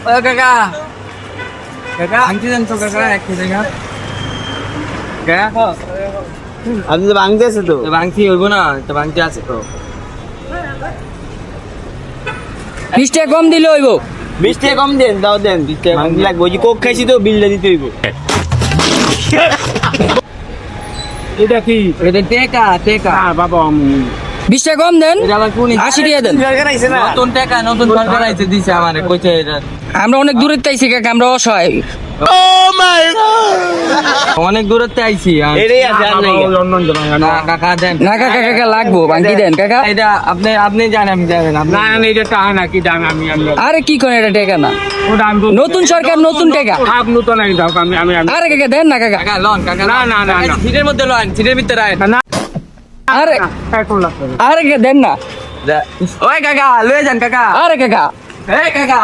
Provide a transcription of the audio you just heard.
ও কাকা কাকা আংটি দেন তো কাকা একটু দেখা কাকা আপনি তো ভাঙতে আছে তো বাংতি হইব না তো বাংতি আছে তো 20 টাকা কম দিলে হইব। 20 টাকা কম দেন, দাও দেন। 20 টাকা কম লাগবে, ওই যে কোক খাইছি তো বিলটা দিতে হইব। এটা কি এটা টেকা টেকা বাবা 20 টাকা কম দেন, এটা আবার কোন 80 টাকা দেন। সরকার আইছে না নতুন টাকা নতুন সরকার আইছে দিছে আমারে কইছে এটা আমরা অনেক দূরে তাইছি কাকা, আমরা অসহায়। অনেক দূরত্বে আইছি এটাই আছে আর নাই লন্ডন যাবেন না কাকা দেন না কাকা কাকা লাগবো, বাঙ্কি দেন কাকা। এটা আপনি আপনি জানেন আমি জানেন আপনি না না এটা টাকা না কি দাম আমি আরে কি করে এটা টাকা না, ওটা আমি নতুন সরকার নতুন টাকা। আপ নতুন আই দাও আমি আমি আমি আরে কাকা দেন না কাকা। কাকা লন কাকা না, না, না, না। সিটের মধ্যে লন সিটের ভিতরে আয় না আরে এখন লাগবে আরে কাকা দেন না, ওই কাকা লয়ে যান কাকা আরে কাকা এই কাকা